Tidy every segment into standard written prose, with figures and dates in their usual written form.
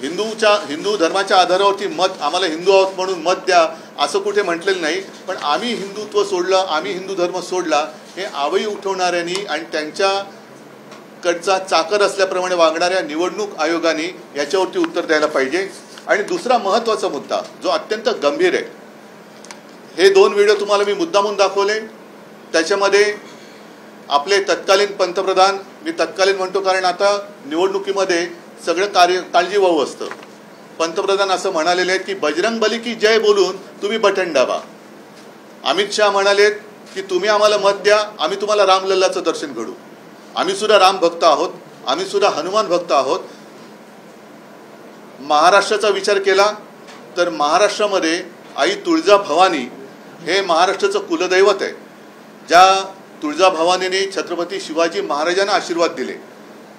हिंदू धर्माच्या आधारावरती मत आम्हाला हिंदू आहोत म्हणून मत द्या असं कुठे म्हटलेलं नाही। पण आम्ही हिंदुत्व सोडलं, आम्ही हिंदू धर्म सोडला हे आवई उठवणाऱ्यांनी आणि त्यांच्याकडचा चाकर असल्याप्रमाणे वागणाऱ्या निवडणूक आयोगाने याच्यावरती उत्तर द्यायला पाहिजे। आणि दुसरा महत्त्वाचा मुद्दा जो अत्यंत गंभीर आहे, हे 2 व्हिडिओ तुम्हाला मी मुद्दामून दाखवले। त्याच्यामध्ये आपले तत्कालीन पंतप्रधान, मी तत्कालीन म्हणतो कारण आता निवडणुकीमध्ये सगळं काळजीवाहू असतं, पंतप्रधान असं म्हणालेले आहेत की बजरंगबली की जय बोलून तुम्ही बटन दाबा। अमित शाह म्हणालेत की तुम्ही आम्हाला मत द्या, आम्ही तुम्हाला रामलल्लाचं दर्शन घडू। आम्ही सुद्धा राम भक्त आहोत, आम्ही सुद्धा हनुमान भक्त आहोत। महाराष्ट्राचा विचार केला तर महाराष्ट्रामध्ये आई तुळजाभवानी हे महाराष्ट्राचं कुलदैवत आहे। ज्या तुळजाभवानीने छत्रपती शिवाजी महाराजांना आशीर्वाद दिले,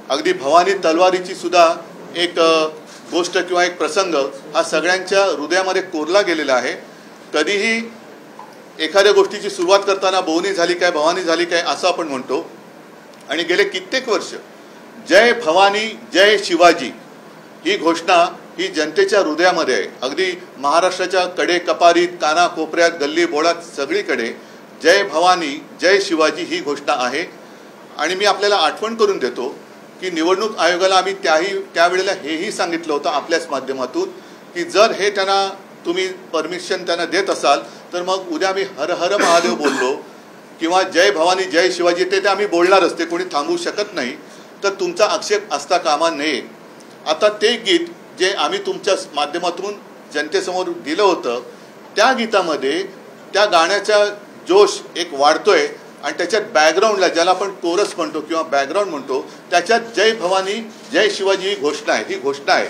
अगदी भवानी तलवारीची सुद्धा एक गोष्ट किंवा एक प्रसंग हा सगळ्यांच्या हृदयामध्ये कोरला गेलेला आहे। कधीही एखाद्या गोष्टीची सुरुवात करताना भवानी झाली काय, भवानी झाली काय असं आपण म्हणतो, आणि गेले कित्येक वर्ष जय भवानी जय शिवाजी ही घोषणा ही जनतेच्या हृदयामध्ये आहे। अगदी महाराष्ट्राच्या कडे कपारीत, काना कोपऱ्यात, गल्ली बोळात सगळीकडे जय भवानी जय शिवाजी ही घोषणा आहे। आणि मी आपल्याला आठवण करून देतो की निवडणूक आयोगाला आम्ही त्यावेळेला हेही सांगितलं होतं आपल्याच माध्यमातून की जर हे त्यांना तुम्ही परमिशन त्यांना देत असाल तर मग उद्या आम्ही हर हर महादेव बोललो किंवा जय भवानी जय शिवाजी ते आम्ही बोलणारच, ते कोणी थांबवू शकत नाही, तर तुमचा आक्षेप असता कामा नये। आता ते गीत जे आम्ही तुमच्या माध्यमातून जनतेसमोर दिलं होतं त्या गीतामध्ये त्या गाण्याचा जोश एक वाढतोय आणि त्याच्यात बॅकग्राऊंडला ज्याला आपण कोरस म्हणतो किंवा बॅकग्राऊंड म्हणतो त्याच्यात जय भवानी जय शिवाजी ही घोषणा आहे।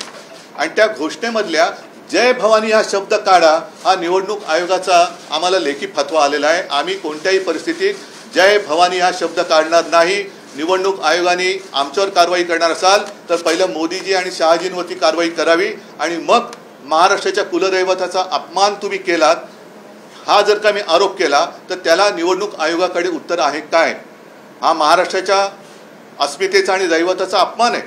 आणि त्या घोषणेमधल्या जय भवानी हा शब्द काढा हा निवडणूक आयोगाचा आम्हाला लेखी फतवा आलेला आहे। आम्ही कोणत्याही परिस्थितीत जय भवानी हा शब्द काढणार नाही। निवडणूक आयोगाने आमच्यावर कारवाई करणार असाल तर पहिलं मोदीजी आणि शहाजींवरती कारवाई करावी आणि मग महाराष्ट्राच्या कुलदैवताचा अपमान तुम्ही केलात हा जर का मी आरोप केला तर त्याला निवडणूक आयोगाकडे उत्तर आहे काय? हा महाराष्ट्राच्या अस्मितेचा आणि दैवताचा अपमान आहे।